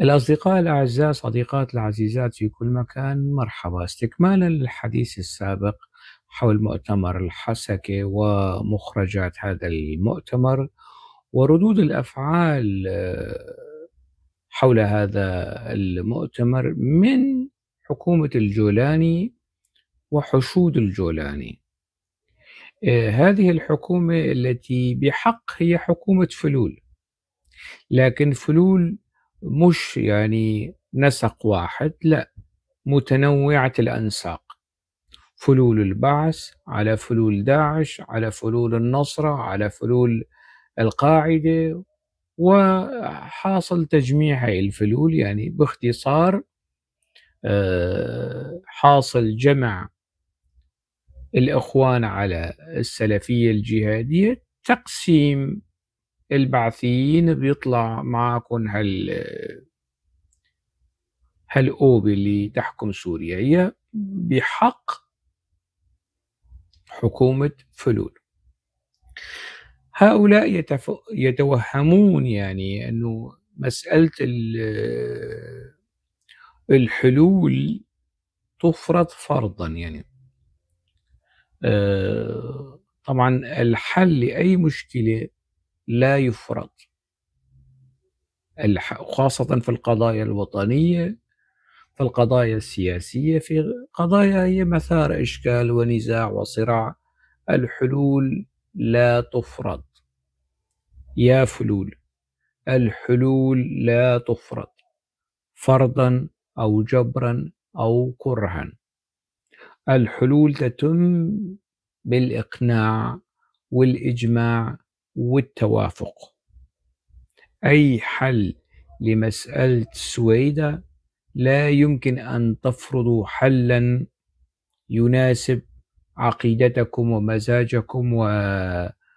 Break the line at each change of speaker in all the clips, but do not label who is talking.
الأصدقاء الأعزاء، صديقاتي العزيزات في كل مكان، مرحبا. استكمالا للحديث السابق حول مؤتمر الحسكة ومخرجات هذا المؤتمر وردود الأفعال حول هذا المؤتمر من حكومة الجولاني وحشود الجولاني. هذه الحكومة التي بحق هي حكومة فلول، لكن فلول مش يعني نسق واحد، لا، متنوعة الأنساق. فلول البعث على فلول داعش على فلول النصرة على فلول القاعدة، وحاصل تجميع هاي الفلول يعني باختصار حاصل جمع الإخوان على السلفية الجهادية، تقسيم البعثيين بيطلع معكم هالأوبة اللي تحكم سوريا هي بحق حكومة فلول. هؤلاء يتوهمون يعني أنه مسألة الحلول تفرض فرضا، يعني طبعا الحل لأي مشكلة لا يفرض، خاصة في القضايا الوطنية، في القضايا السياسية، في قضايا هي مثار إشكال ونزاع وصراع. الحلول لا تفرض يا فلول، الحلول لا تفرض فرضا أو جبرا أو كرها. الحلول تتم بالإقناع والإجماع والتوافق. أي حل لمسألة سويدة لا يمكن أن تفرضوا حلا يناسب عقيدتكم ومزاجكم وعلى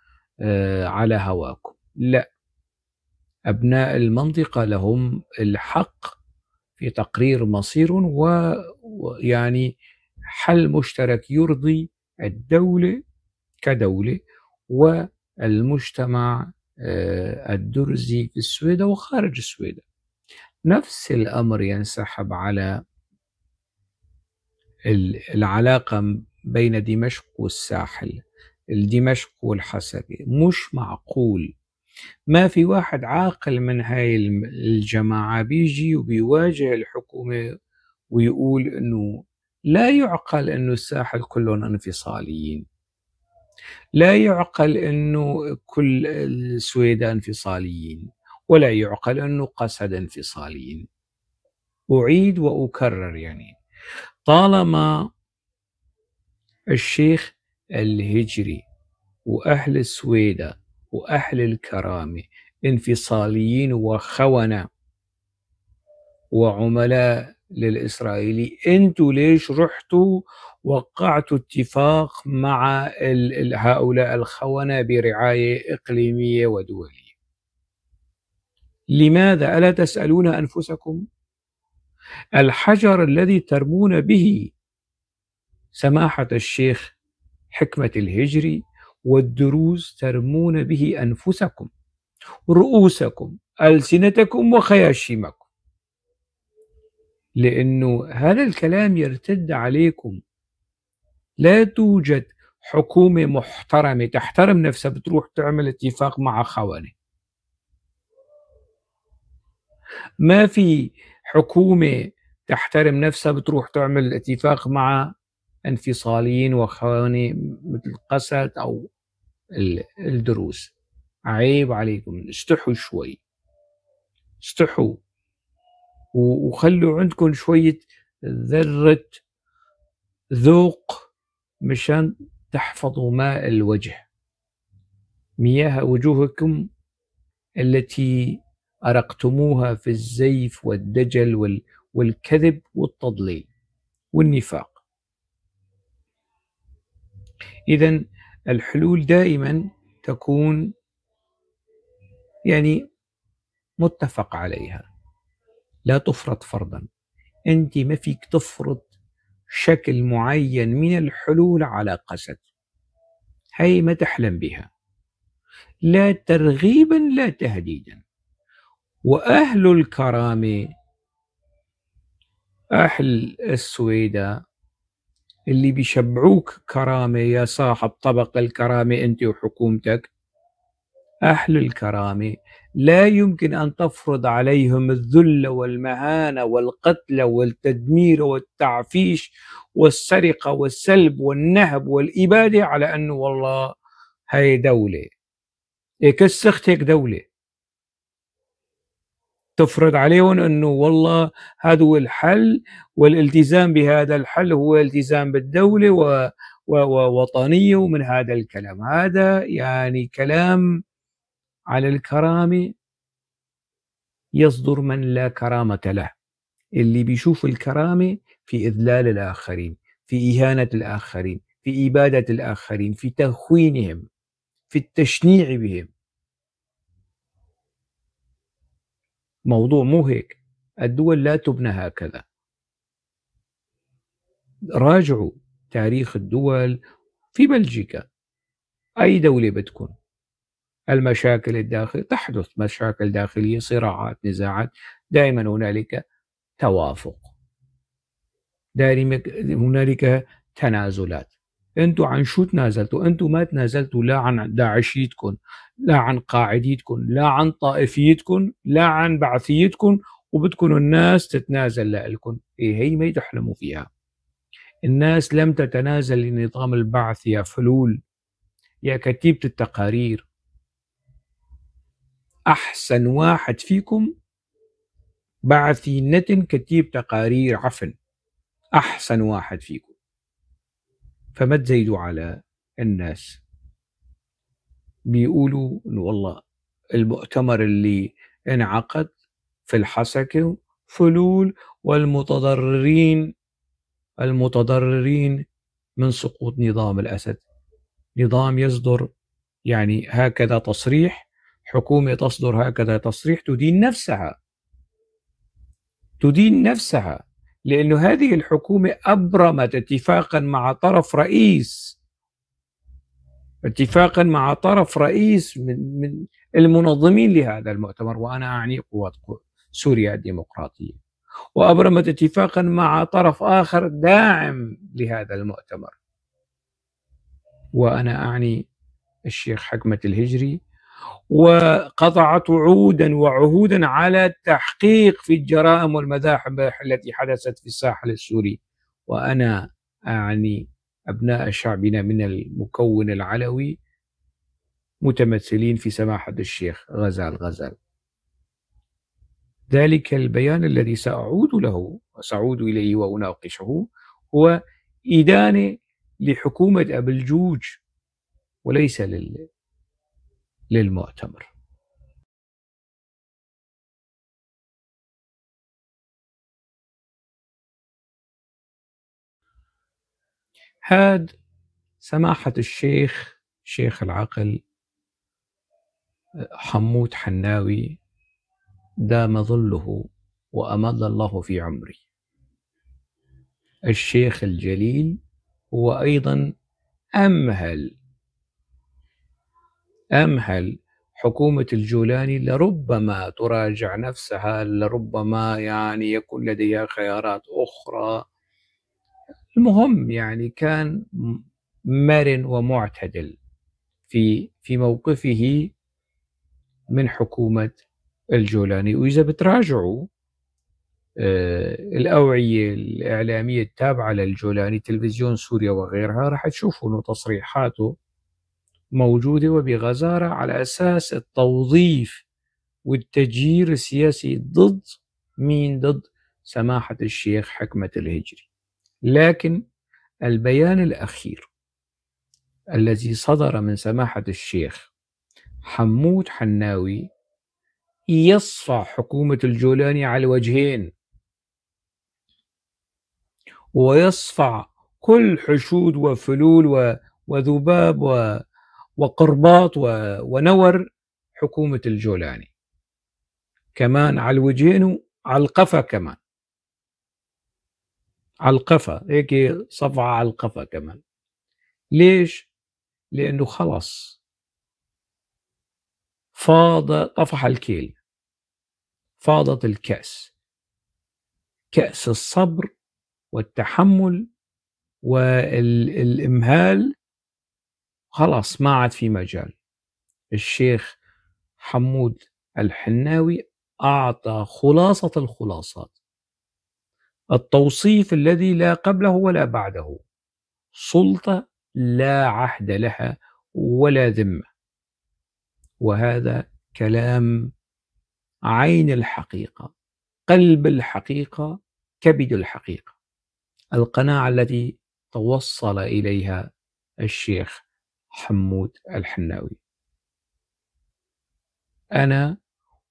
هواكم، لا. أبناء المنطقة لهم الحق في تقرير مصير ويعني حل مشترك يرضي الدولة كدولة والمجتمع الدرزي في السويدة وخارج السويدة. نفس الأمر ينسحب على العلاقة بين دمشق والساحل، دمشق والحسكة. مش معقول، ما في واحد عاقل من هاي الجماعة بيجي وبيواجه الحكومة ويقول إنه لا يعقل إنه الساحل كلهم انفصاليين، لا يعقل إنه كل السويد انفصاليين، ولا يعقل إنه قسد انفصاليين. أعيد وأكرر، يعني طالما الشيخ الهجري وأهل السويدة وأهل الكرامة انفصاليين وخونة وعملاء للإسرائيلي، أنتوا ليش رحتوا وقعتوا اتفاق مع هؤلاء الخونة برعاية إقليمية ودولية؟ لماذا؟ ألا تسألون أنفسكم؟ الحجر الذي ترمون به سماحة الشيخ حكمة الهجري والدروز ترمون به أنفسكم، رؤوسكم، ألسنتكم وخياشيمكم، لأنه هذا الكلام يرتد عليكم. لا توجد حكومة محترمة تحترم نفسها بتروح تعمل اتفاق مع خونة. ما في حكومة تحترم نفسها بتروح تعمل اتفاق مع انفصاليين وخونة مثل قسد أو الدروز. عيب عليكم، استحوا شوي، استحوا وخلوا عندكم شوية ذرة ذوق مشان تحفظوا ماء الوجه، مياه وجوهكم التي أرقتموها في الزيف والدجل والكذب والتضليل والنفاق. إذن الحلول دائما تكون يعني متفق عليها، لا تفرض فرضا. أنت ما فيك تفرض شكل معين من الحلول على قسد، هي ما تحلم بها، لا ترغيبا لا تهديدا. وأهل الكرامة، أهل السويداء اللي بيشبعوك كرامة يا صاحب طبق الكرامة أنت وحكومتك، أهل الكرامة لا يمكن أن تفرض عليهم الذل والمهانة والقتل والتدمير والتعفيش والسرقة والسلب والنهب والإبادة على أنه والله هاي دولة، كسخت هيك دولة تفرض عليهم أنه والله هذا هو الحل، والالتزام بهذا الحل هو التزام بالدولة ووطنية، ومن هذا الكلام هذا يعني كلام على الكرامة يصدر من لا كرامة له، اللي بيشوف الكرامة في إذلال الآخرين، في إهانة الآخرين، في إبادة الآخرين، في تهوينهم، في التشنيع بهم. موضوع مو هيك، الدول لا تبنى هكذا. راجعوا تاريخ الدول في بلجيكا، أي دولة بتكون المشاكل الداخلية تحدث مشاكل داخلية، صراعات، نزاعات، دائما هنالك توافق، دائما هنالك تنازلات. انتوا عن شو تنازلتوا؟ انتوا ما تنازلتوا لا عن داعشيتكم، لا عن قاعديتكم، لا عن طائفيتكم، لا عن بعثيتكم، وبدكم الناس تتنازل لكم. إيه هي ما تحلموا فيها. الناس لم تتنازل لنظام البعث يا فلول، يا كتيبة التقارير. أحسن واحد فيكم بعثي نتن كتيب تقارير عفن، أحسن واحد فيكم. فما تزيدوا على الناس. بيقولوا إنه والله المؤتمر اللي انعقد في الحسكة فلول المتضررين من سقوط نظام الأسد. نظام يصدر يعني هكذا تصريح، حكومة تصدر هكذا تصريح تدين نفسها، لأن هذه الحكومة أبرمت اتفاقا مع طرف رئيس من المنظمين لهذا المؤتمر، وأنا أعني قوات سوريا الديمقراطية، وأبرمت اتفاقا مع طرف آخر داعم لهذا المؤتمر، وأنا أعني الشيخ حكمة الهجري، وقطعت وعودا وعهودا على التحقيق في الجرائم والمذابح التي حدثت في الساحل السوري، وأنا أعني أبناء شعبنا من المكون العلوي متمثلين في سماحة الشيخ غزال. ذلك البيان الذي سأعود إليه وأناقشه هو إدانة لحكومة أبو الجوج وليس للمؤتمر. هاد سماحة الشيخ شيخ العقل حمود حناوي دام ظله وأمضى الله في عمري، الشيخ الجليل، هو أيضا أمهل حكومة الجولاني لربما تراجع نفسها، لربما يعني يكون لديها خيارات أخرى. المهم يعني كان مرن ومعتدل في موقفه من حكومة الجولاني. وإذا بتراجعوا الأوعية الإعلامية التابعة للجولاني، تلفزيون سوريا وغيرها، راح تشوفوا أنه تصريحاته موجودة وبغزارة على أساس التوظيف والتجيير السياسي ضد سماحة الشيخ حكمة الهجري. لكن البيان الأخير الذي صدر من سماحة الشيخ حمود حناوي يصفع حكومة الجولاني على الوجهين، ويصفع كل حشود وفلول وذباب وقرباط ونور حكومة الجولاني كمان على الوجهين، على القفا كمان، على القفا هيك صفعة على القفا كمان. ليش؟ لأنه خلص طفح الكيل. فاضت الكأس، كأس الصبر والتحمل والإمهال، خلاص ما عاد في مجال. الشيخ حمود الحناوي أعطى خلاصة الخلاصات، التوصيف الذي لا قبله ولا بعده، سلطة لا عهد لها ولا ذمة. وهذا كلام عين الحقيقة، قلب الحقيقة، كبد الحقيقة، القناعة التي توصل إليها الشيخ حمود الحناوي. أنا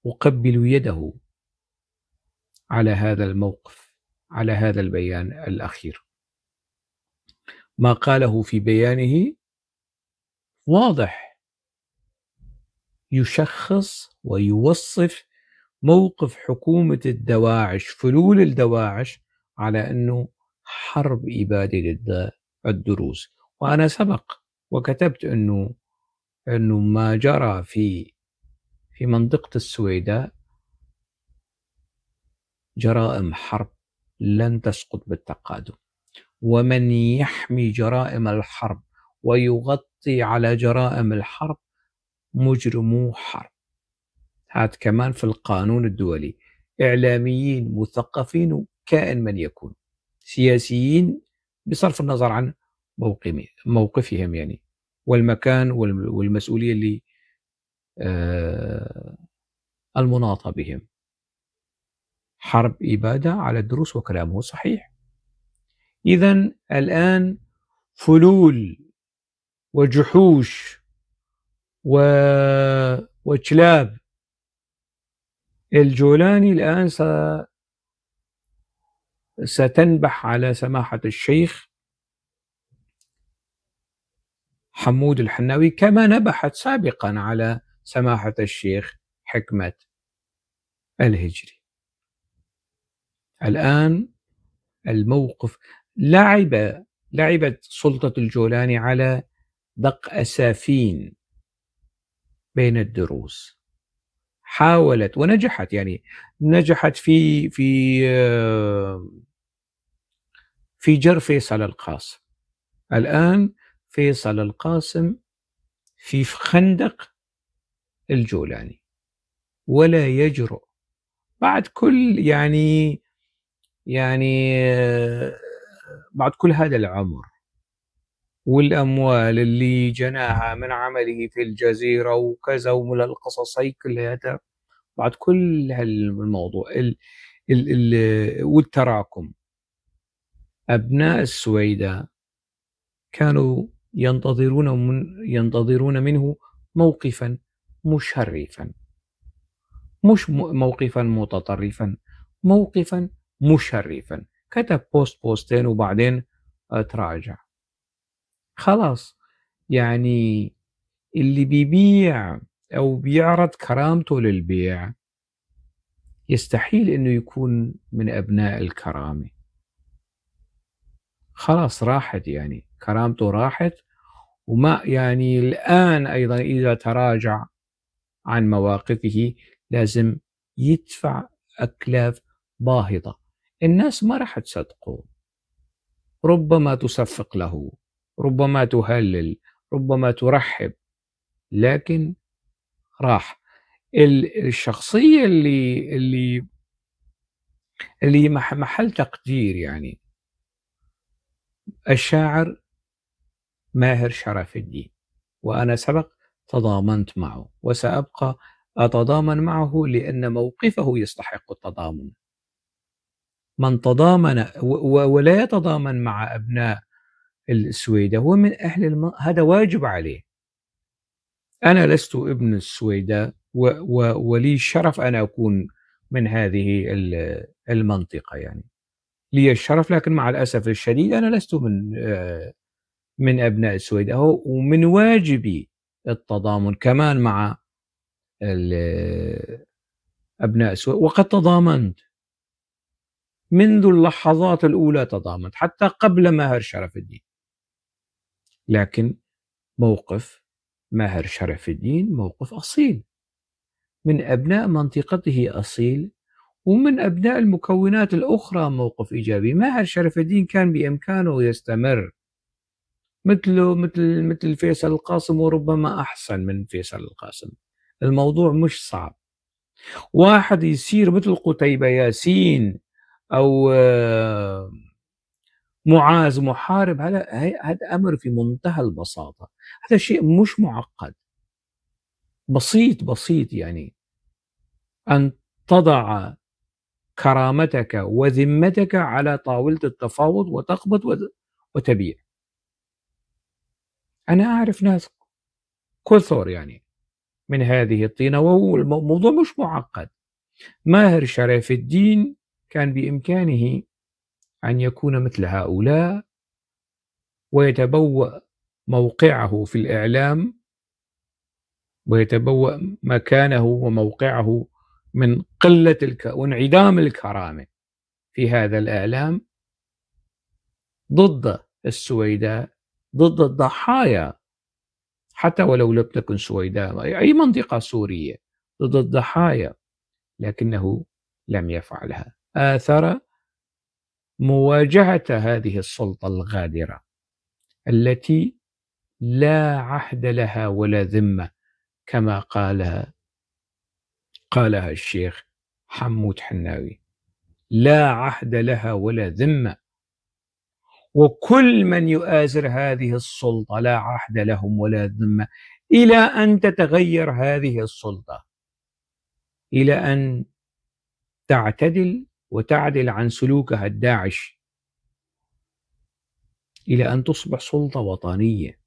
أقبل يده على هذا الموقف، على هذا البيان الأخير. ما قاله في بيانه واضح، يشخص ويوصف موقف حكومة الدواعش، فلول الدواعش، على أنه حرب إبادة ضد الدروز. وأنا سبق وكتبت أنه ما جرى في منطقة السويداء جرائم حرب لن تسقط بالتقادم، ومن يحمي جرائم الحرب ويغطي على جرائم الحرب مجرمو حرب. هذا كمان في القانون الدولي، إعلاميين، مثقفين، وكائن من يكون، سياسيين، بصرف النظر عن موقفهم يعني، والمكان والمسؤولية اللي المناطة بهم. حرب إبادة على الدروس، وكلامه صحيح. إذن الآن فلول وجحوش وكلاب الجولاني الآن ستنبح على سماحة الشيخ حمود الحناوي، كما نبحت سابقا على سماحة الشيخ حكمة الهجري. الآن الموقف لعبت سلطة الجولاني على دق أسافين بين الدروز، حاولت ونجحت، يعني نجحت في جر فيصل القاسم. الآن فيصل القاسم في خندق الجولاني، ولا يجرؤ بعد كل بعد كل هذا العمر والأموال اللي جناها من عمله في الجزيرة وكذا، ومن القصص هي كلها، بعد كل هالموضوع والتراكم، أبناء السويداء كانوا ينتظرون منه موقفا مشرفا، مش موقفا متطرفا، موقفا مشرفا. كتب بوستين وبعدين تراجع. خلاص، يعني اللي بيبيع أو بيعرض كرامته للبيع يستحيل أنه يكون من أبناء الكرامة. خلاص راحت، يعني كرامته راحت. وما يعني الآن أيضا إذا تراجع عن مواقفه لازم يدفع أكلاف باهظة. الناس ما راح تصدقه، ربما تصفق له، ربما تهلل، ربما ترحب، لكن راح. الشخصية اللي محل تقدير، يعني الشاعر ماهر شرف الدين، وأنا سبق تضامنت معه وسأبقى أتضامن معه، لأن موقفه يستحق التضامن. من تضامن ولا يتضامن مع أبناء السويداء هو من أهل هذا واجب عليه. أنا لست ابن السويداء ولي الشرف أن أكون من هذه المنطقة، يعني لي الشرف، لكن مع الأسف الشديد أنا لست من أبناء السويداء، ومن واجبي التضامن كمان مع أبناء السويداء. وقد تضامنت منذ اللحظات الأولى، تضامنت حتى قبل ماهر شرف الدين، لكن موقف ماهر شرف الدين موقف أصيل من أبناء منطقته، أصيل ومن أبناء المكونات الأخرى موقف إيجابي. ماهر شرف الدين كان بإمكانه يستمر مثله مثل فيصل القاسم، وربما أحسن من فيصل القاسم. الموضوع مش صعب. واحد يصير مثل قتيبة ياسين أو معاذ محارب، هذا أمر في منتهى البساطة. هذا شيء مش معقد، بسيط يعني. أن تضع كرامتك وذمتك على طاولة التفاوض وتقبض وتبيع. أنا أعرف ناس كثر يعني من هذه الطينة، وهو الموضوع مش معقد. ماهر شرف الدين كان بإمكانه أن يكون مثل هؤلاء ويتبوأ موقعه في الإعلام، ويتبوأ مكانه وموقعه من قلة وانعدام الكرامة في هذا الإعلام ضد السويداء، ضد الضحايا، حتى ولو لم تكن سويداء، أي منطقة سورية، ضد الضحايا، لكنه لم يفعلها. آثر مواجهة هذه السلطة الغادرة التي لا عهد لها ولا ذمة، كما قالها الشيخ حمود حناوي. لا عهد لها ولا ذمة، وكل من يؤازر هذه السلطة لا عهد لهم ولا ذمة، إلى أن تتغير هذه السلطة، إلى أن تعتدل وتعدل عن سلوكها الداعش، إلى أن تصبح سلطة وطنية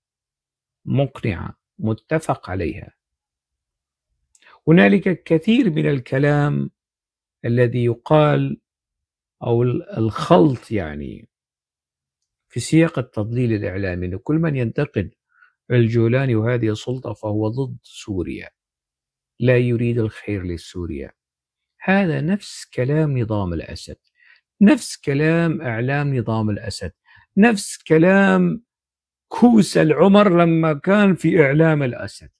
مقنعة متفق عليها. هنالك كثير من الكلام الذي يقال أو الخلط يعني في سياق التضليل الإعلامي، أن كل من ينتقد الجولاني وهذه السلطة فهو ضد سوريا، لا يريد الخير لسوريا. هذا نفس كلام نظام الأسد، نفس كلام إعلام نظام الأسد، نفس كلام كوس العمر لما كان في إعلام الأسد،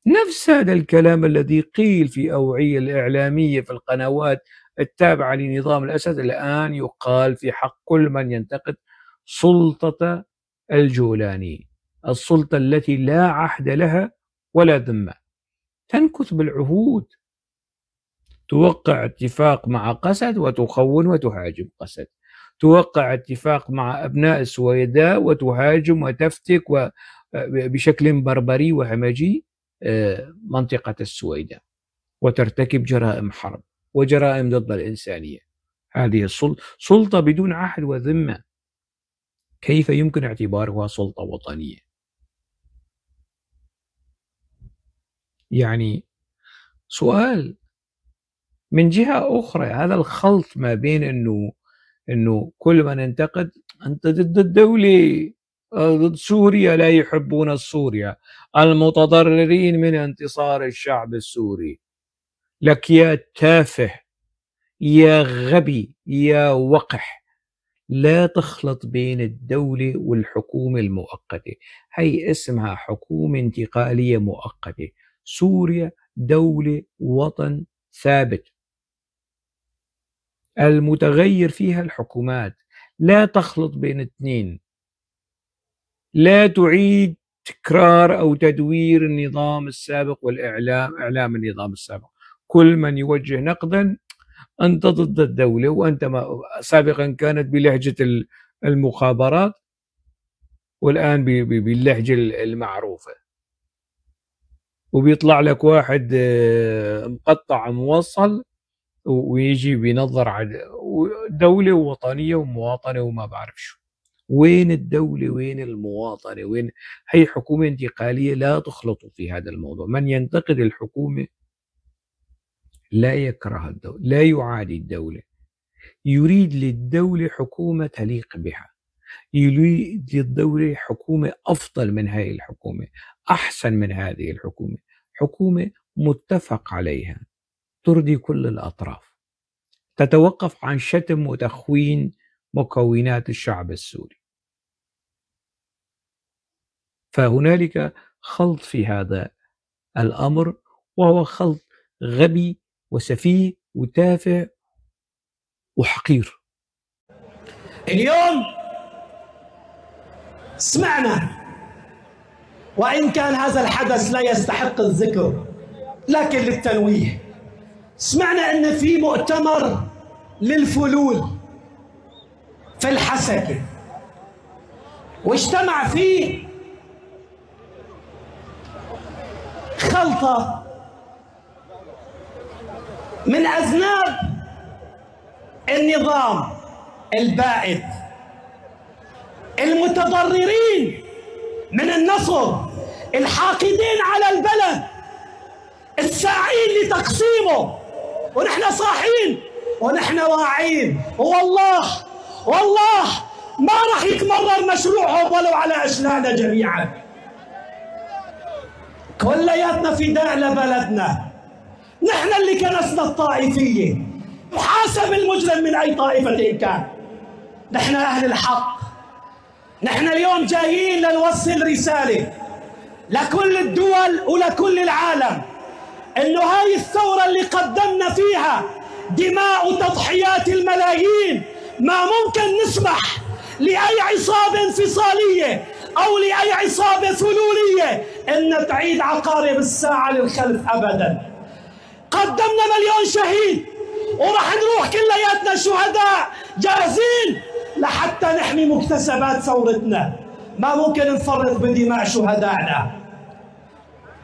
نفس هذا الكلام الذي قيل في أوعية الإعلامية في القنوات التابعة لنظام الأسد الآن يقال في حق كل من ينتقد سلطة الجولاني، السلطة التي لا عهد لها ولا ذمة، تنكث بالعهود، توقع اتفاق مع قسد وتخون وتهاجم قسد، توقع اتفاق مع أبناء السويداء وتهاجم وتفتك بشكل بربري وهمجي منطقة السويداء، وترتكب جرائم حرب وجرائم ضد الإنسانية. هذه سلطة بدون عهد وذمة، كيف يمكن اعتبارها سلطة وطنية؟ يعني سؤال. من جهة أخرى هذا الخلط ما بين أنه كل من ينتقد أنت ضد الدولة، ضد سوريا، لا يحبون سوريا، المتضررين من انتصار الشعب السوري. لك يا تافه، يا غبي، يا وقح، لا تخلط بين الدولة والحكومة المؤقتة. هي اسمها حكومة انتقالية مؤقتة. سوريا دولة وطن ثابت، المتغير فيها الحكومات. لا تخلط بين اثنين، لا تعيد تكرار أو تدوير النظام السابق إعلام النظام السابق. كل من يوجه نقدا أنت ضد الدولة، وأنت سابقا كانت بلهجة المخابرات، والآن باللهجة المعروفة، وبيطلع لك واحد مقطع موصل ويجي بينظر على دولة ووطنية ومواطنة وما بعرف شو. وين الدولة؟ وين المواطنة؟ وين؟ هي حكومة انتقالية، لا تخلطوا في هذا الموضوع. من ينتقد الحكومة لا يكره الدولة، لا يعادي الدولة، يريد للدولة حكومة تليق بها، يريد للدولة حكومة أفضل من هذه الحكومة، أحسن من هذه الحكومة، حكومة متفق عليها ترضي كل الأطراف، تتوقف عن شتم وتخوين مكونات الشعب السوري. فهنالك خلط في هذا الأمر، وهو خلط غبي وسفيه وتافه وحقير.
اليوم سمعنا، وإن كان هذا الحدث لا يستحق الذكر لكن للتنويه، سمعنا أن في مؤتمر للفلول في الحسكة، واجتمع فيه خلطة من أذناب النظام البائد، المتضررين من النصب، الحاقدين على البلد، الساعين لتقسيمه، ونحن صاحين ونحن واعين. والله ما راح يتمرر مشروعهم ولو على أشلائنا جميعا. كلياتنا فداء لبلدنا، نحن اللي كنسنا الطائفية، وحاسب المجرم من أي طائفة كان. نحن أهل الحق، نحن اليوم جايين لنوصل رسالة لكل الدول ولكل العالم إنه هاي الثورة اللي قدمنا فيها دماء وتضحيات الملايين ما ممكن نسمح لأي عصابة انفصالية أو لأي عصابة فلولية إن تعيد عقارب الساعة للخلف أبدا. قدمنا مليون شهيد، وراح نروح كلياتنا شهداء جاهزين لحتى نحمي مكتسبات ثورتنا. ما ممكن نفرط بدماء شهدائنا.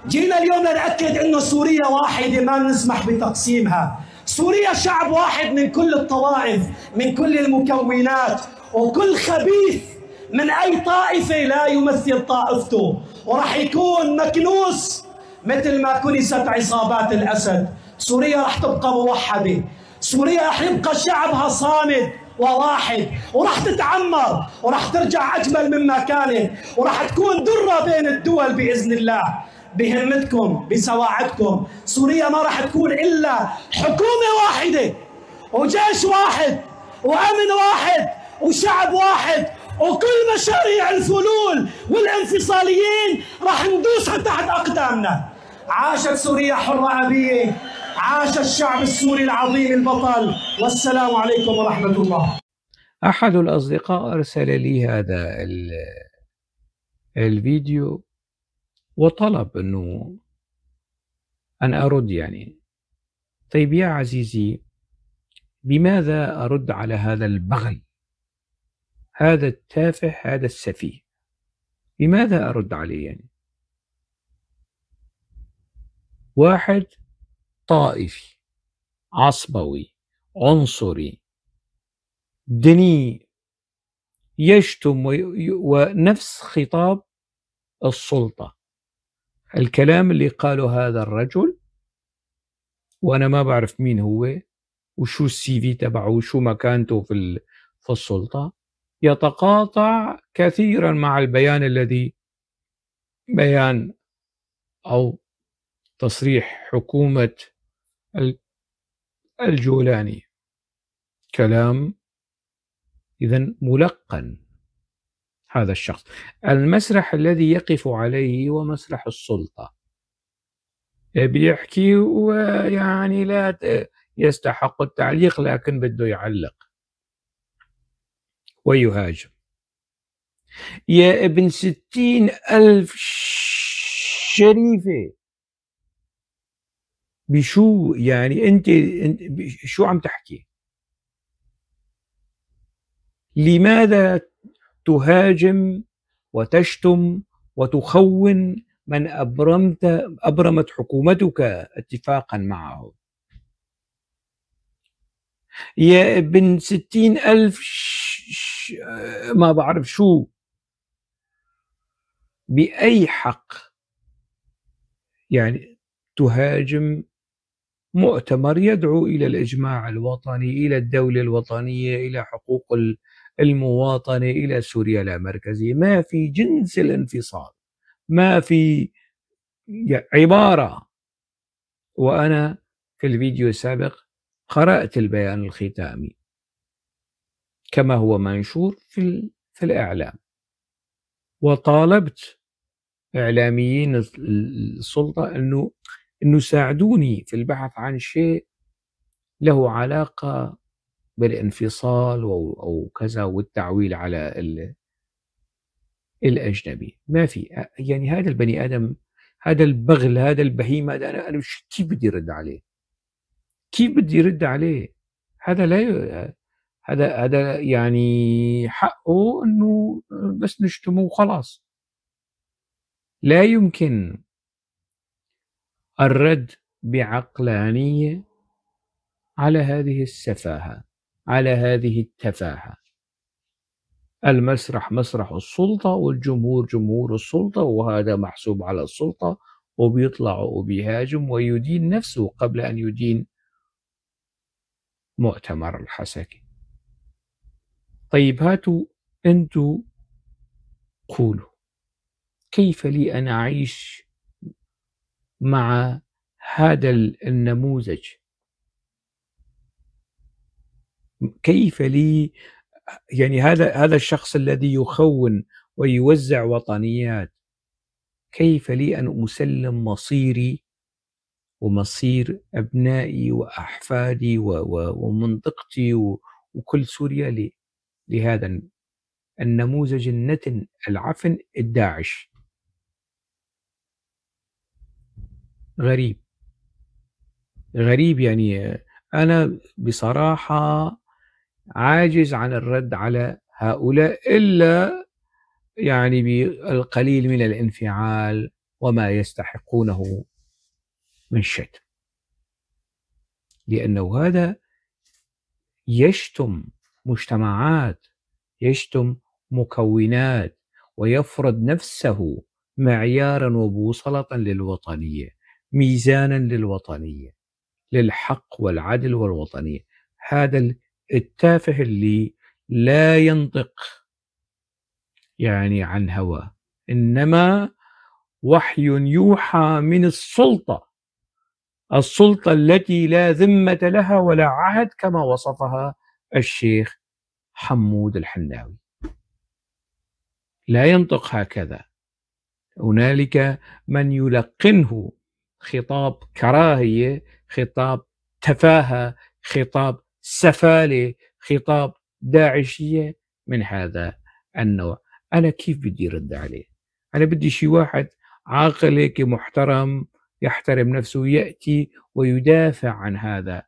جينا اليوم لنأكد إنه سوريا واحدة، ما نسمح بتقسيمها. سوريا شعب واحد من كل الطوائف، من كل المكونات، وكل خبيث من أي طائفة لا يمثل طائفته وراح يكون مكنوس مثل ما كنست عصابات الأسد. سوريا راح تبقى موحدة، سوريا راح يبقى شعبها صامد وواحد، وراح تتعمر وراح ترجع أجمل مما كانت، وراح تكون درة بين الدول بإذن الله. بهمتكم بسواعدكم، سوريا ما راح تكون إلا حكومة واحدة وجيش واحد وأمن واحد وشعب واحد، وكل مشاريع الفلول والانفصاليين راح ندوسها تحت أقدامنا. عاشت سوريا حرة أبية، عاش الشعب السوري العظيم البطل، والسلام عليكم ورحمة الله.
أحد الأصدقاء أرسل لي هذا الفيديو وطلب أن أرد. يعني طيب يا عزيزي، بماذا أرد على هذا البغل، هذا التافه، هذا السفيه؟ بماذا أرد عليه؟ يعني واحد طائفي عصبوي عنصري دني يشتم ونفس خطاب السلطة، الكلام اللي قاله هذا الرجل، وأنا ما بعرف مين هو وشو السي في تبعه وشو مكانته في السلطة، يتقاطع كثيرا مع البيان الذي بيان أو تصريح حكومة الجولاني. كلام إذن ملقن. هذا الشخص المسرح الذي يقف عليه هو مسرح السلطة، بيحكي ويعني لا يستحق التعليق لكن بده يعلق ويهاجم. يا ابن 60,000 شريفة، بشو يعني أنت شو عم تحكي؟ لماذا تهاجم وتشتم وتخون من أبرمت حكومتك اتفاقا معه؟ يا ابن 60,000 ما بعرف شو، بأي حق يعني تهاجم مؤتمر يدعو إلى الإجماع الوطني، إلى الدولة الوطنية، إلى حقوق المواطنة، إلى سوريا لا مركزية؟ ما في جنس الانفصال، ما في عبارة. وأنا في الفيديو السابق قرأت البيان الختامي كما هو منشور في الإعلام، وطالبت إعلاميين السلطة أنه ساعدوني في البحث عن شيء له علاقة بالانفصال أو كذا والتعويل على الأجنبي. ما في، يعني هذا البني آدم، هذا البغل، هذا البهيمة، أنا كيف بدي أرد عليه؟ كيف بدي أرد عليه؟ هذا لا هذا يعني حقه إنه بس نشتمه وخلاص. لا يمكن الرد بعقلانية على هذه السفاهة، على هذه التفاهة. المسرح مسرح السلطة والجمهور جمهور السلطة، وهذا محسوب على السلطة وبيطلع وبيهاجم ويدين نفسه قبل أن يدين مؤتمر الحسكي. طيب هاتوا أنتوا قولوا كيف لي أن أعيش مع هذا النموذج؟ كيف لي، يعني هذا الشخص الذي يخون ويوزع وطنيات، كيف لي أن أسلم مصيري ومصير أبنائي وأحفادي ومنطقتي وكل سوريا لهذا النموذج النتن العفن الداعش؟ غريب، غريب. يعني أنا بصراحة عاجز عن الرد على هؤلاء إلا يعني بالقليل من الانفعال وما يستحقونه من شتم، لأنه هذا يشتم مجتمعات، يشتم مكونات، ويفرض نفسه معيارا وبوصلة للوطنية، ميزانا للوطنية، للحق والعدل والوطنية. هذا التافه اللي لا ينطق يعني عن هوى، إنما وحي يوحى من السلطة، السلطة التي لا ذمة لها ولا عهد، كما وصفها الشيخ حمود الحناوي. لا ينطق هكذا. هنالك من يلقنه خطاب كراهية، خطاب تفاهة، خطاب سفالة، خطاب داعشية من هذا النوع. أنا كيف بدي رد عليه؟ أنا بدي شي واحد عاقل هيك محترم يحترم نفسه يأتي ويدافع عن هذا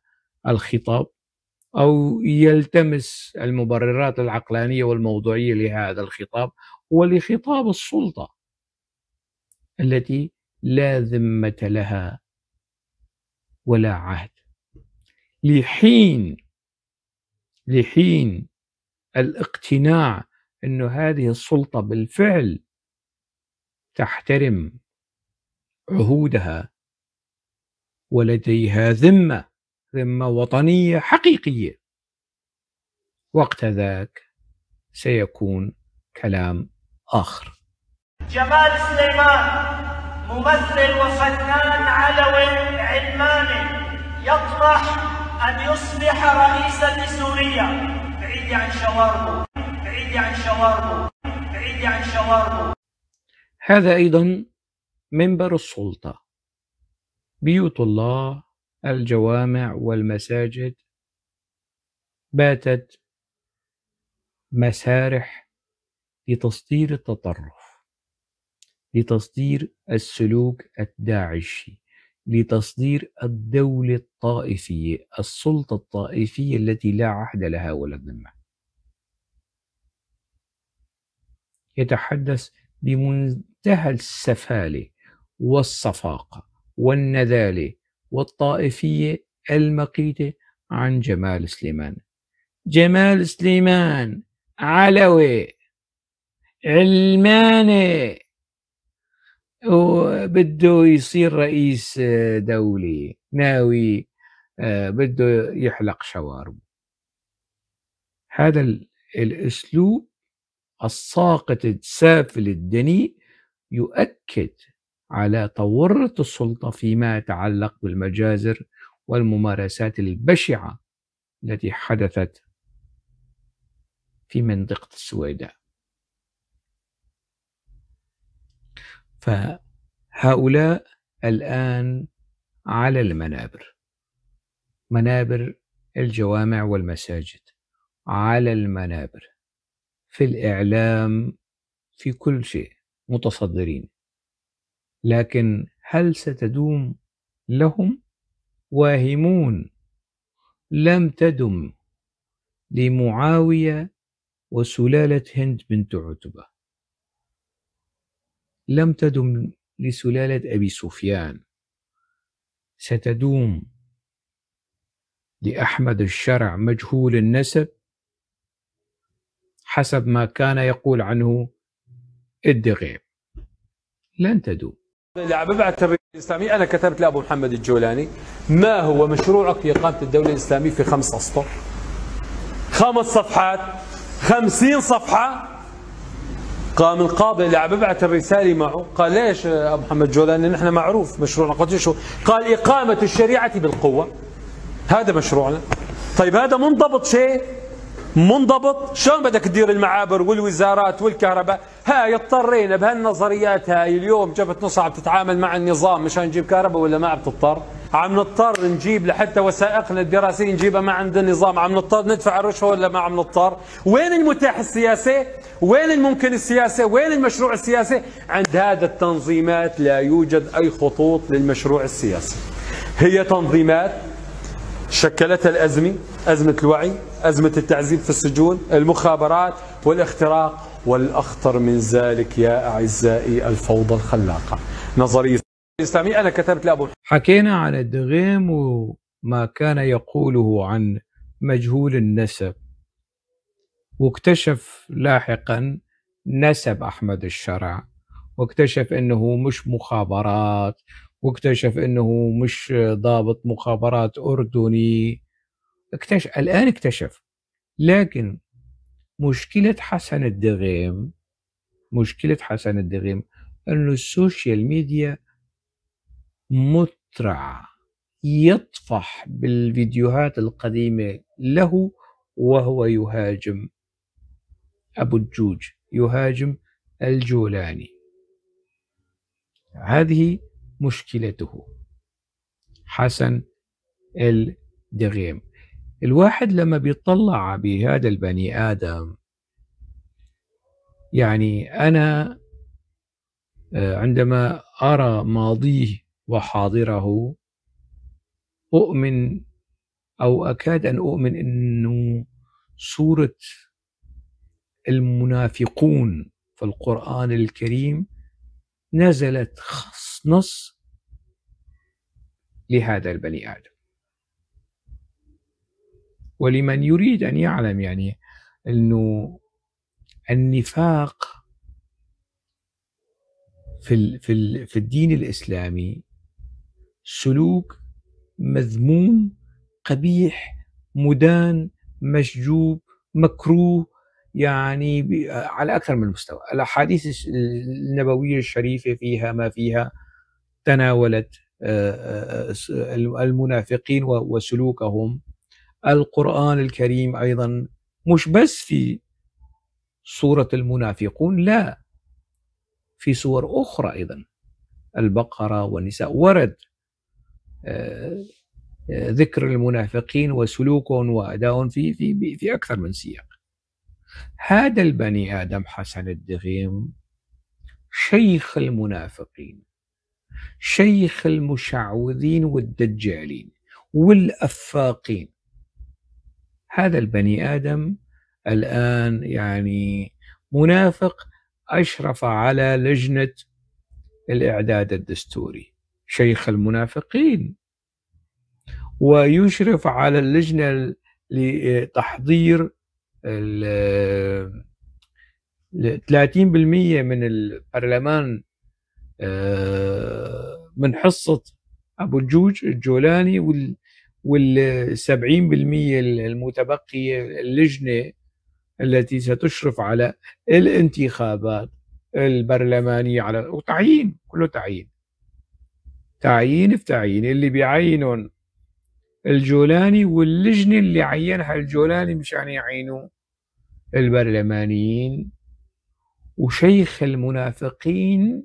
الخطاب، أو يلتمس المبررات العقلانية والموضوعية لهذا الخطاب ولخطاب السلطة التي لا ذمة لها ولا عهد، لحين الاقتناع أن هذه السلطة بالفعل تحترم عهودها ولديها ذمة وطنية حقيقية. وقت ذاك سيكون كلام آخر.
جمال سليمان ممثل وفنان علوي علماني يطمح أن يصبح رئيسا لسوريا. بعيدي عن شواربه، بعيدي عن شواربه، بعيدي عن شواربه.
هذا أيضا منبر السلطة، بيوت الله، الجوامع والمساجد باتت مسارح لتصدير التطرف، لتصدير السلوك الداعشي، لتصدير الدولة الطائفية، السلطة الطائفية التي لا عهد لها ولا ذمة. يتحدث بمنتهى السفالة والصفاقة والنذالة والطائفية المقيتة عن جمال سليمان. جمال سليمان علوي علماني وبده يصير رئيس دولة، ناوي بده يحلق شوارب. هذا الأسلوب الساقط السافل الدنيء يؤكد على تورط السلطة فيما يتعلق بالمجازر والممارسات البشعة التي حدثت في منطقة السويداء. فهؤلاء الآن على المنابر، منابر الجوامع والمساجد، على المنابر، في الإعلام، في كل شيء متصدرين. لكن هل ستدوم لهم؟ واهمون. لم تدم لمعاوية وسلالة هند بنت عتبة، لم تدم لسلالة أبي سفيان، ستدوم لأحمد الشرع مجهول النسب حسب ما كان يقول عنه الدغيم. لن تدوم.
بعد التربية الإسلامية أنا كتبت لأبو محمد الجولاني: ما هو مشروعك في إقامة الدولة الإسلامية في 5 أسطر؟ 5 صفحات، 50 صفحة. قام القاضي اللي عم ببعث الرسالة معه قال: ليش أبو محمد الجولاني؟ نحن معروف مشروعنا. قلت: شو؟ قال: إقامة الشريعة بالقوة، هذا مشروعنا. طيب هذا منضبط شيء؟ منضبط؟ شلون بدك تدير المعابر والوزارات والكهرباء؟ هاي اضطرينا بهالنظريات هاي. اليوم جبت نص عم تتعامل مع النظام مشان نجيب كهرباء، ولا ما عم تضطر؟ عم نضطر نجيب لحتى وثائقنا الدراسية نجيبها ما عند النظام، عم نضطر ندفع الرشوة ولا ما عم نضطر؟ وين المتاح السياسي؟ وين الممكن السياسي؟ وين المشروع السياسي؟ عند هذا التنظيمات لا يوجد أي خطوط للمشروع السياسي. هي تنظيمات شكلتها الأزمة، أزمة الوعي، أزمة التعذيب في السجون، المخابرات والاختراق، والأخطر من ذلك يا أعزائي الفوضى الخلاقة. نظرية الإسلامية أنا كتبت لأبو.
حكينا عن الدغيم وما كان يقوله عن مجهول النسب، واكتشف لاحقا نسب أحمد الشرع، واكتشف أنه مش مخابرات، واكتشف أنه مش ضابط مخابرات أردني. الآن اكتشف. لكن مشكلة حسن الدغيم أنه السوشيال ميديا مترع يطفح بالفيديوهات القديمة له، وهو يهاجم أبو الجوج، يهاجم الجولاني. هذه مشكلته حسن الدغيم. الواحد لما بيطلع بهذا البني آدم، يعني أنا عندما أرى ماضيه وحاضره أؤمن أو أكاد أن أؤمن أنه سورة المنافقون في القرآن الكريم نزلت نص لهذا البني آدم. ولمن يريد أن يعلم يعني أنه النفاق في الدين الإسلامي سلوك مذموم قبيح مدان مشجوب مكروه، يعني على أكثر من مستوى. الأحاديث النبوية الشريفة فيها ما فيها، تناولت المنافقين وسلوكهم. القرآن الكريم أيضا مش بس في سورة المنافقون، لا، في سور أخرى أيضا، البقرة والنساء، ورد ذكر المنافقين وسلوكهم وأداءهم في أكثر من سياق. هذا البني آدم حسن الدغيم شيخ المنافقين، شيخ المشعوذين والدجالين والأفاقين. هذا البني آدم الآن يعني منافق أشرف على لجنة الإعداد الدستوري، شيخ المنافقين، ويشرف على اللجنة لتحضير 30% من البرلمان من حصة أبو الجوج الجولاني، وال70% المتبقية اللجنة التي ستشرف على الانتخابات البرلمانية، على وتعيين، كله تعيين في تعيين. اللي بيعينون الجولاني، واللجنة اللي عينها الجولاني مشان يعينوا البرلمانيين. وشيخ المنافقين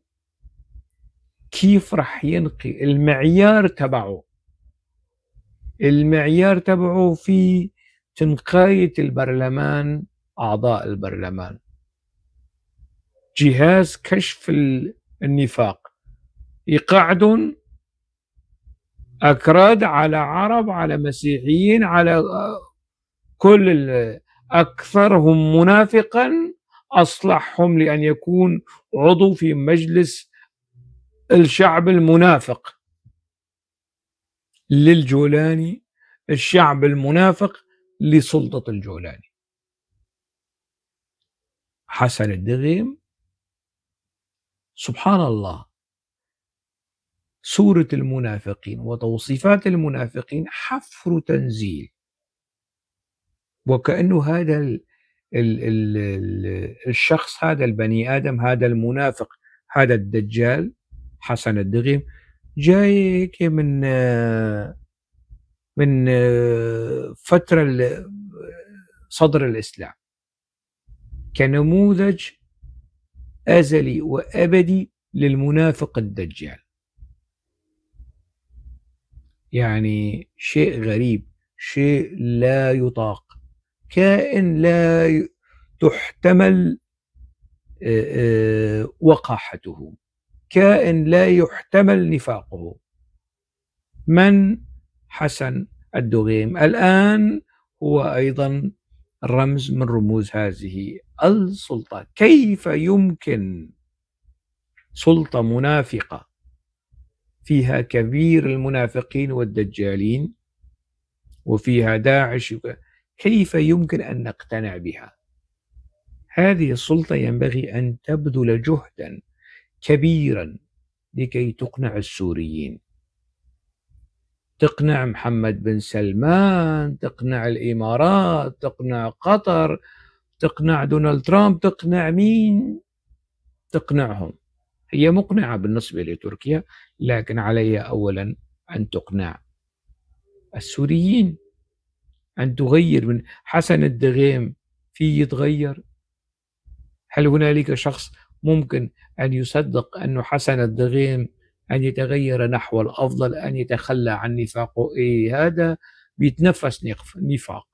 كيف رح ينقي المعيار تبعه المعيار تبعه في تنقاية البرلمان، أعضاء البرلمان، جهاز كشف النفاق، يقعدون أكراد على عرب على مسيحيين على كل أكثرهم منافقا أصلحهم لأن يكون عضو في مجلس الشعب المنافق للجولاني، الشعب المنافق لسلطة الجولاني. حسن الدغيم سبحان الله، سورة المنافقين وتوصيفات المنافقين حفر تنزيل، وكأنه هذا الشخص، هذا البني آدم، هذا المنافق، هذا الدجال حسن الدغيم جاي من فترة صدر الإسلام كنموذج أزلي وأبدي للمنافق الدجال. يعني شيء غريب، شيء لا يطاق، كائن لا تحتمل وقاحته، كائن لا يحتمل نفاقه. من حسن الدغيم الآن هو أيضا رمز من رموز هذه السلطة. كيف يمكن سلطة منافقة فيها كبير المنافقين والدجالين وفيها داعش، كيف يمكن أن نقتنع بها؟ هذه السلطة ينبغي أن تبذل جهدا كبيرا لكي تقنع السوريين، تقنع محمد بن سلمان، تقنع الإمارات، تقنع قطر، تقنع دونالد ترامب، تقنع مين؟ تقنعهم. هي مقنعة بالنسبة لتركيا، لكن عليها أولا أن تقنع السوريين، أن تغير من حسن الدغيم. في يتغير؟ هل هنالك شخص ممكن أن يصدق أن حسن الدغيم أن يتغير نحو الأفضل، أن يتخلى عن نفاقه؟ إيه، هذا بيتنفس نفاق،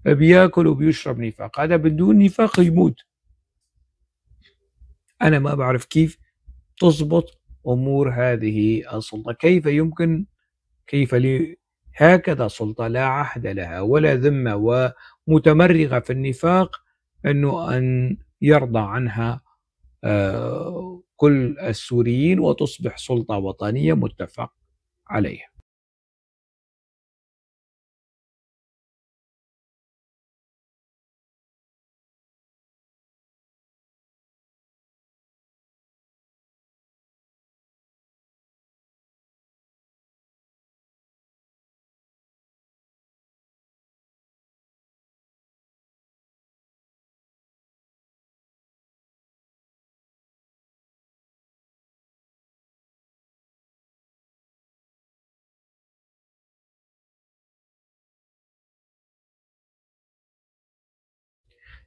بياكل وبيشرب نفاق، هذا بدون نفاق يموت. أنا ما بعرف كيف تضبط أمور هذه السلطة. كيف يمكن، كيف هكذا سلطة لا عهد لها ولا ذمة ومتمرغة في النفاق أن يرضى عنها كل السوريين وتصبح سلطة وطنية متفق عليها.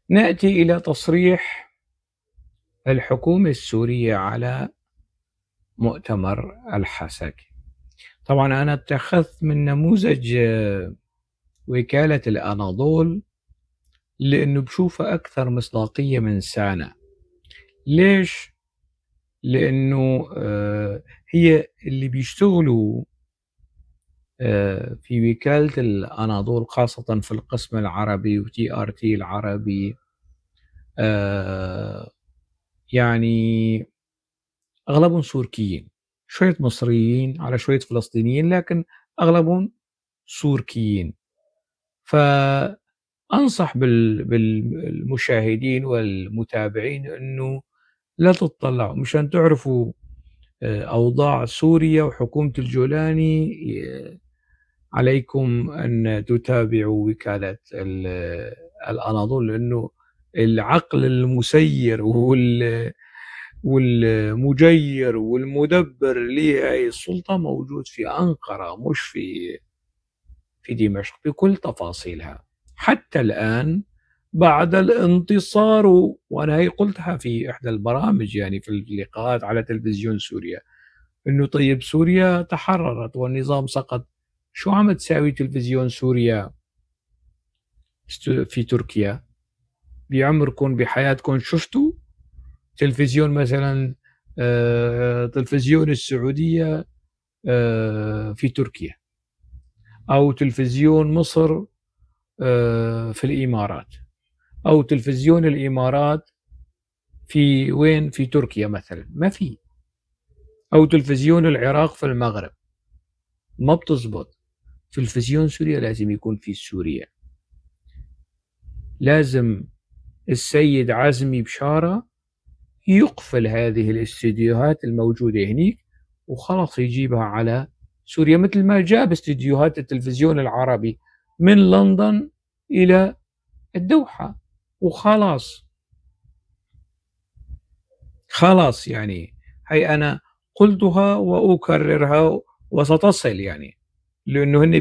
نأتي إلى تصريح الحكومة السورية على مؤتمر الحسكة. طبعا أنا اتخذت من نموذج وكالة الأناضول لأنه بشوفها أكثر مصداقية من سانا. ليش؟ لأنه هي اللي بيشتغلوا في وكالة الأناضول خاصة في القسم العربي وتي ار تي العربي، يعني أغلبهم سوركيين، شوية مصريين على شوية فلسطينيين، لكن أغلبهم سوركيين. فأنصح بالمشاهدين والمتابعين أنه لا تطلعوا مشان تعرفوا أوضاع سوريا وحكومة الجولاني. عليكم أن تتابعوا وكالة الأناضول، لأنه العقل المسير والمجير والمدبر لهذه السلطة موجود في أنقرة، مش في دمشق بكل تفاصيلها. حتى الآن بعد الانتصار، وأنا هي قلتها في إحدى البرامج يعني في اللقاءات على تلفزيون سوريا، إنه طيب سوريا تحررت والنظام سقط شو عم تساوي تلفزيون سوريا في تركيا؟ بعمركم بحياتكم شفتوا تلفزيون مثلا تلفزيون السعودية في تركيا، أو تلفزيون مصر في الإمارات، أو تلفزيون الإمارات في وين؟ في تركيا مثلا، ما في. أو تلفزيون العراق في المغرب، ما بتزبط. تلفزيون سوريا لازم يكون في سوريا. لازم السيد عزمي بشارة يقفل هذه الاستديوهات الموجودة هنيك وخلاص يجيبها على سوريا، مثل ما جاب استديوهات التلفزيون العربي من لندن إلى الدوحة وخلاص. خلاص يعني هي أنا قلتها وأكررها وستصل، يعني لأنه هن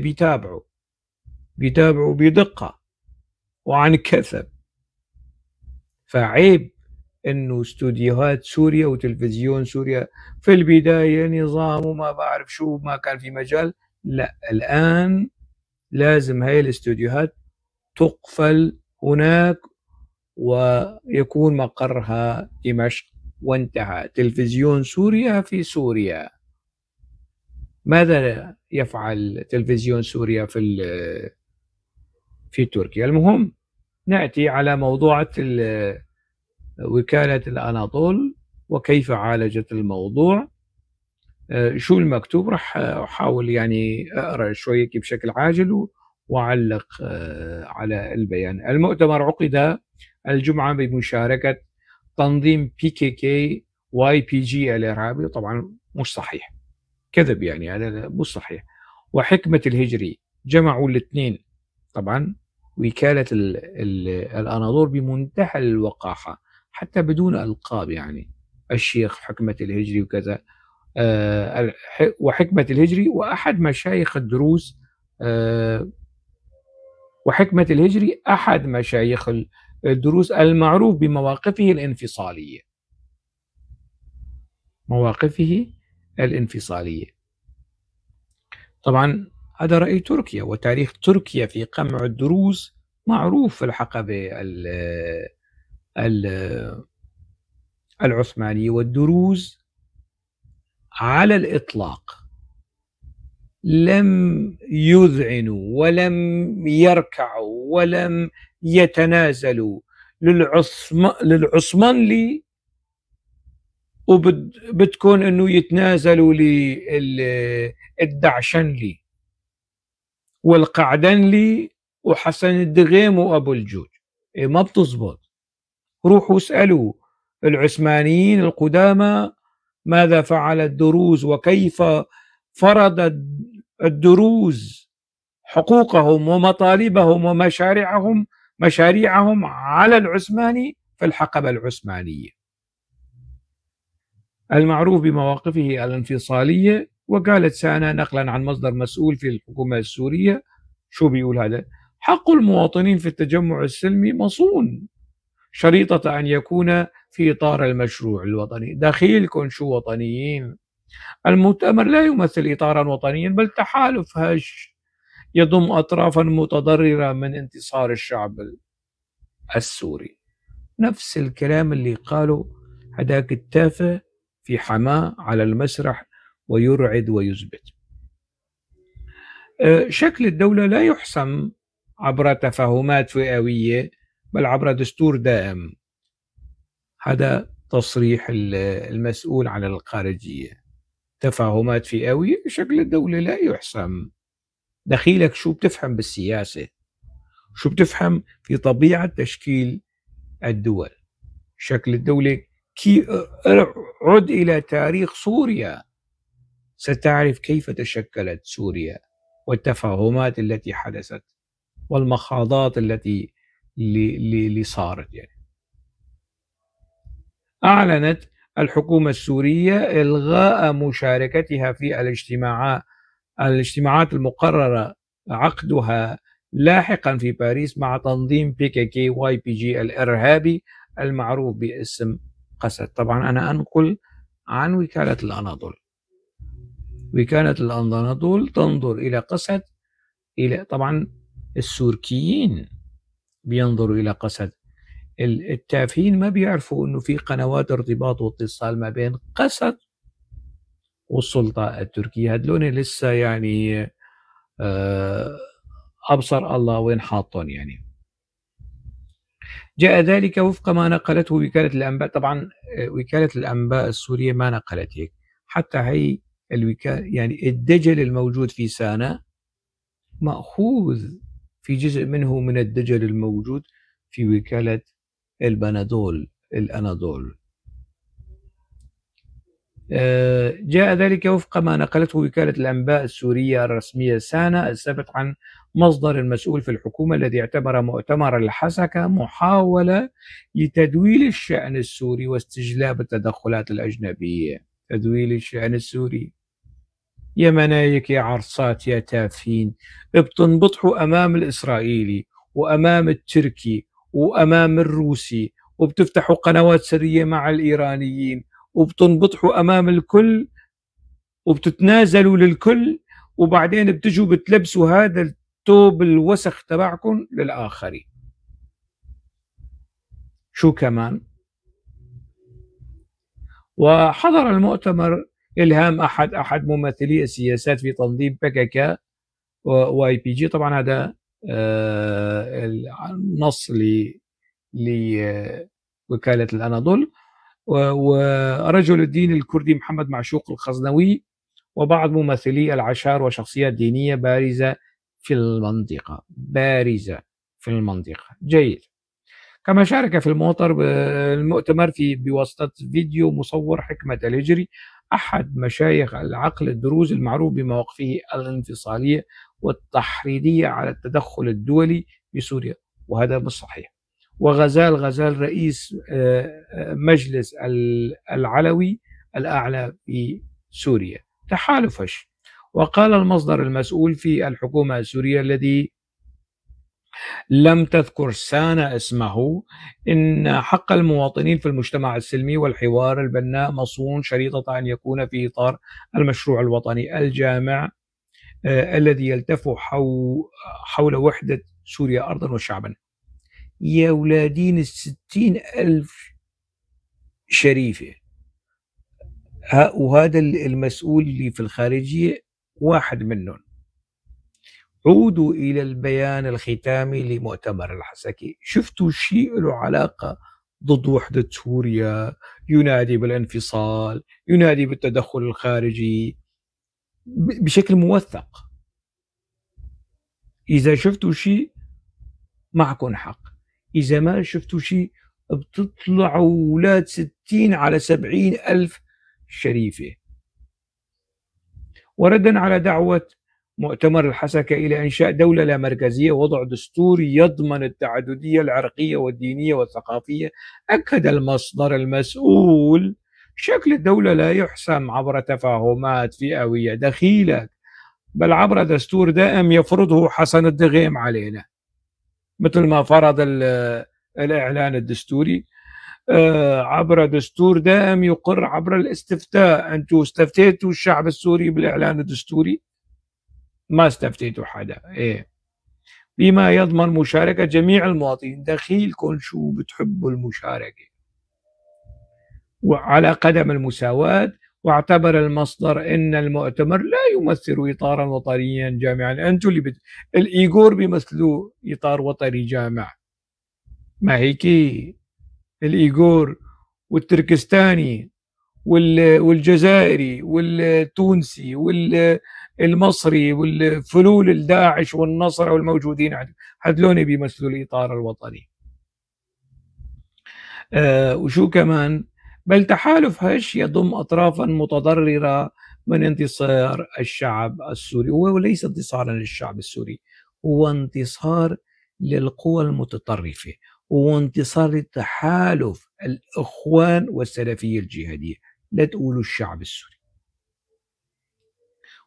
بيتابعوا بدقة وعن كثب. فعيب انه استوديوهات سوريا وتلفزيون سوريا في البداية نظام وما بعرف شو، ما كان في مجال. لا، الآن لازم هاي الاستوديوهات تقفل هناك ويكون مقرها دمشق وانتهى. تلفزيون سوريا في سوريا. ماذا يفعل تلفزيون سوريا في تركيا؟ المهم نأتي على موضوع وكالة الأناضول وكيف عالجت الموضوع. شو المكتوب؟ راح أحاول يعني أقرأ شوية بشكل عاجل وأعلق على البيان. المؤتمر عقد الجمعة بمشاركة تنظيم PKK YPG الإرهابي، طبعا مش صحيح، كذب يعني، هذا مش صحيح. وحكمة الهجري، جمعوا الاثنين. طبعا وكالة الأناضول بمنتهى الوقاحة حتى بدون ألقاب، يعني الشيخ حكمة الهجري وكذا. وحكمة الهجري وأحد مشايخ الدروز، وحكمة الهجري أحد مشايخ الدروز المعروف بمواقفه الانفصالية. مواقفه الانفصالية. طبعا هذا رأي تركيا، وتاريخ تركيا في قمع الدروز معروف في الحقبة العثمانية. والدروز على الإطلاق لم يذعنوا ولم يركعوا ولم يتنازلوا للعثمانلي، وبتكون انه يتنازلوا للدعشنلي والقعدنلي وحسن الدغيم وابو الجوج. ما بتزبط. روحوا اسألوا العثمانيين القدامى ماذا فعل الدروز وكيف فرض الدروز حقوقهم ومطالبهم ومشاريعهم على العثماني في الحقبة العثمانية. المعروف بمواقفه الانفصالية. وقالت سانا نقلا عن مصدر مسؤول في الحكومة السورية، شو بيقول هذا؟ حق المواطنين في التجمع السلمي مصون، شريطة أن يكون في إطار المشروع الوطني. دخيلكم شو وطنيين؟ المؤتمر لا يمثل إطارا وطنيا بل تحالف هش يضم أطرافا متضررة من انتصار الشعب السوري. نفس الكلام اللي قاله هداك التافه في حماة على المسرح ويرعد ويثبت. شكل الدولة لا يحسم عبر تفاهمات فئوية بل عبر دستور دائم. هذا تصريح المسؤول عن الخارجية. تفاهمات فئوية، شكل الدولة لا يحسم. دخيلك شو بتفهم بالسياسة؟ شو بتفهم في طبيعة تشكيل الدول؟ شكل الدولة عد إلى تاريخ سوريا ستعرف كيف تشكلت سوريا والتفاهمات التي حدثت والمخاضات التي اللي صارت. يعني أعلنت الحكومة السورية إلغاء مشاركتها في الاجتماعات المقررة عقدها لاحقا في باريس مع تنظيم PKK YPG الإرهابي المعروف باسم قسد. طبعا أنا أنقل عن وكالة الأناضول. وكالة الأناضول تنظر إلى قسد، إلى طبعا السوركيين بينظروا إلى قسد. التافهين ما بيعرفوا أنه في قنوات ارتباط واتصال ما بين قسد والسلطة التركية. هدلون لسه يعني أبصر الله وين حاطون يعني. جاء ذلك وفق ما نقلته وكالة الأنباء. طبعا وكالة الأنباء السورية ما نقلت هيك، حتى هي الوكالة يعني الدجل الموجود في سانا مأخوذ في جزء منه من الدجل الموجود في وكالة الأناضول. جاء ذلك وفق ما نقلته وكالة الأنباء السورية الرسمية سانا السابق عن مصدر المسؤول في الحكومة الذي اعتبر مؤتمر الحسكة محاولة لتدويل الشأن السوري واستجلاب التدخلات الأجنبية. تدويل الشأن السوري يا منايك يا عرصات يا تافهين، بتنبطحوا أمام الإسرائيلي وأمام التركي وأمام الروسي، وبتفتحوا قنوات سرية مع الإيرانيين، وبتنبطحوا أمام الكل وبتتنازلوا للكل، وبعدين بتجوا بتلبسوا هذا الثوب الوسخ تبعكم للآخرين. شو كمان؟ وحضر المؤتمر إلهام أحد ممثلي السياسات في تنظيم PKK واي بي جي. طبعا هذا النص لوكالة الأناضول. ورجل الدين الكردي محمد معشوق الخزنوي وبعض ممثلي العشائر وشخصيات دينية بارزة في المنطقة. جيد. كما شارك في المؤتمر بواسطة فيديو مصور حكمة الهجري أحد مشايخ العقل الدروز المعروف بمواقفه الانفصالية والتحريضية على التدخل الدولي بسوريا، وهذا مش صحيح. وغزال رئيس مجلس العلوي الأعلى في سوريا تحالفش. وقال المصدر المسؤول في الحكومة السورية الذي لم تذكر سانا اسمه إن حق المواطنين في المجتمع السلمي والحوار البناء مصون شريطة أن يكون في إطار المشروع الوطني الجامع الذي يلتف حول وحدة سوريا أرضا وشعبا. يا ولادين 60,000 شريفة، وهذا المسؤول اللي في الخارجية واحد منهم. عودوا إلى البيان الختامي لمؤتمر الحسكي. شفتوا شيء له علاقة ضد وحدة سوريا، ينادي بالانفصال، ينادي بالتدخل الخارجي بشكل موثق. إذا شفتوا شيء معكم حق، إذا ما شفتوا شيء بتطلعوا أولاد 60 على 70,000 شريفة. وردا على دعوة مؤتمر الحسكة إلى إنشاء دولة لا مركزية ووضع دستور يضمن التعددية العرقية والدينية والثقافية، أكد المصدر المسؤول شكل الدولة لا يحسم عبر تفاهمات فئوية دخيلة، بل عبر دستور دائم يفرضه حسن الدغيم علينا، مثل ما فرض الإعلان الدستوري. عبر دستور دائم يقر عبر الاستفتاء. أنتوا استفتيتوا الشعب السوري بالإعلان الدستوري؟ ما استفتيتوا حدا. بما يضمن مشاركة جميع المواطنين. دخيلكم شو بتحبوا المشاركة وعلى قدم المساواة. واعتبر المصدر ان المؤتمر لا يمثل اطارا وطنيا جامعا. انتوا اللي الايغور بيمثلوا اطار وطني جامع، ما هيك؟ الايغور والتركستاني والجزائري والتونسي والمصري والفلول الداعش والنصر والموجودين هذلون بيمثلوا الاطار الوطني. وشو كمان؟ بل تحالف هش يضم أطرافا متضررة من انتصار الشعب السوري. هو ليس انتصارا للشعب السوري، هو انتصار للقوى المتطرفة، هو انتصار لتحالف الإخوان والسلفية الجهادية، لا تقولوا الشعب السوري.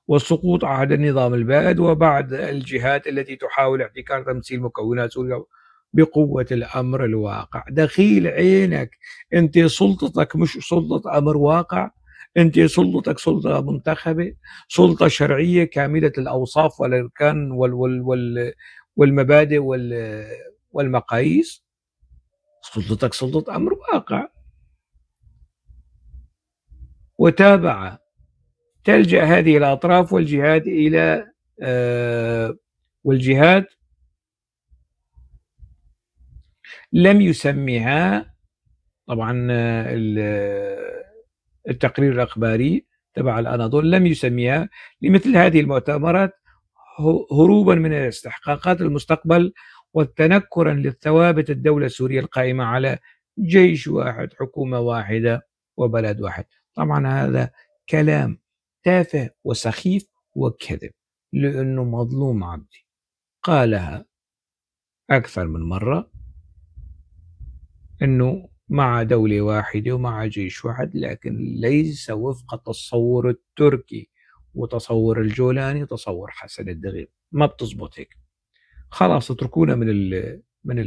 وسقوط عهد النظام البائد وبعد الجهات التي تحاول احتكار تمثيل مكونات سوريا بقوة الأمر الواقع. دخيل عينك، أنت سلطتك مش سلطة أمر واقع، أنت سلطتك سلطة منتخبة، سلطة شرعية كاملة الأوصاف والأركان والمبادئ والمقاييس. سلطتك سلطة أمر واقع. وتابع تلجأ هذه الأطراف والجهات إلى والجهات لم يسميها طبعا التقرير الأخباري تبع الأناضول لم يسميها لمثل هذه المؤتمرات هروبا من الاستحقاقات المستقبل وتنكرا للثوابت الدولة السورية القائمة على جيش واحد، حكومة واحدة، وبلد واحد. طبعا هذا كلام تافه وسخيف وكذب، لأنه مظلوم عبدي قالها أكثر من مرة أنه مع دولة واحدة ومع جيش واحد، لكن ليس وفق التصور التركي وتصور الجولاني وتصور حسن الدغيب. ما بتزبط هيك. خلاص اتركونا من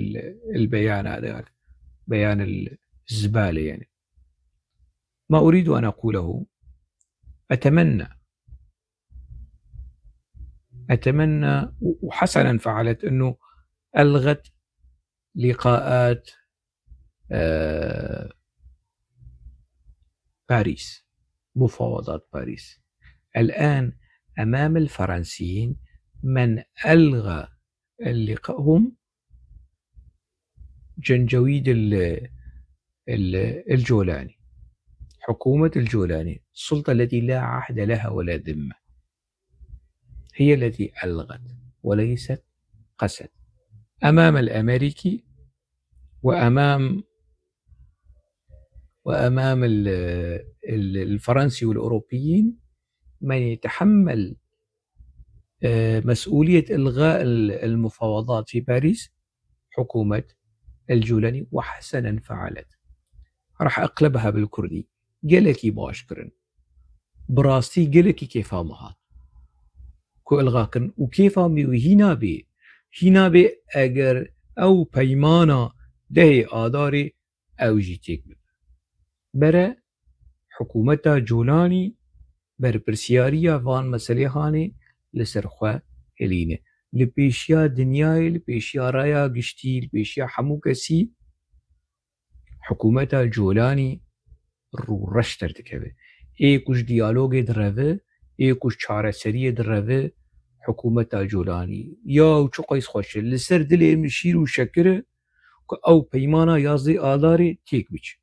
البيان هذا، بيان الزبالة. يعني ما أريد أن أقوله، أتمنى وحسنا فعلت أنه ألغت لقاءات باريس، مفاوضات باريس. الآن أمام الفرنسيين من ألغى اللقاء هم جنجويد الجولاني، حكومة الجولاني، السلطة التي لا عهد لها ولا ذمة، هي التي ألغت وليست قسد. أمام الأمريكي وأمام الفرنسي والأوروبيين من يتحمل مسؤولية إلغاء المفاوضات في باريس حكومة الجولاني، وحسنا فعلت. راح أقلبها بالكردي. قالكي باشكرن براستي قالكي كيفا مهات كو إلغاكن وكيفا هنا بي أجر أو بيمانا ده آداري أو جيتيك برا حكومة جولاني بر برسياريا فان مسألة هاني لسرخوا هلينه لبيشيا دنياي لبيشيا رايا قشتي لبيشيا حمو كسي حكومة الجولاني رو رش ترتكبه. كوش ديالوغ درفه كوش چاره سري درفه حكومة الجولاني يا وشو قيس خوش لسر دلي مشير وشكره أو بيمانا يازي آداري تيك بيش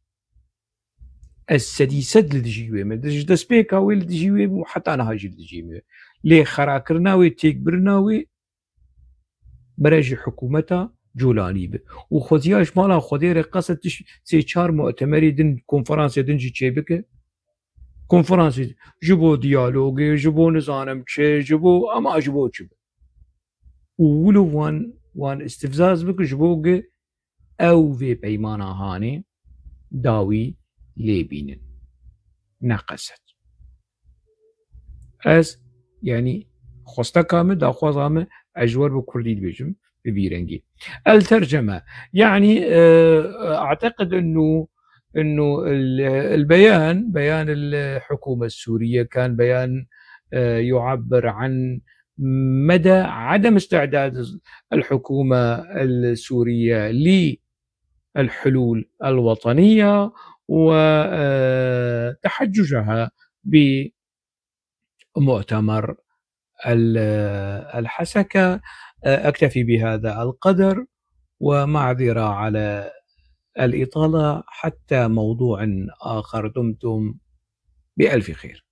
السديسد لدجيوه مدرج دسبيكاوي لدجيوه وحتى أنا هاجي لدجيوه ليه خراكرناوي تيك برناوي برج حكومة جولاني به وخذياش مالا خذير قصد سي چار مؤتمري دن كونفرانس دنجي چيبك كونفرانس جبو ديالوغي جبو نظام چه جبو اما جبو چه ولو وان استفزاز بك جبوغ او في بيمانا هاني داوي ليبين نقصت از يعني خوستا كامل دا خوازامه اجور بكردي بيجم ببيرنجي. الترجمة يعني اعتقد انه البيان بيان الحكومة السورية كان بيان يعبر عن مدى عدم استعداد الحكومة السورية للحلول الوطنية وتحججها بمؤتمر الحسكة. أكتفي بهذا القدر ومعذرة على الإطالة، حتى موضوع آخر دمتم بألف خير.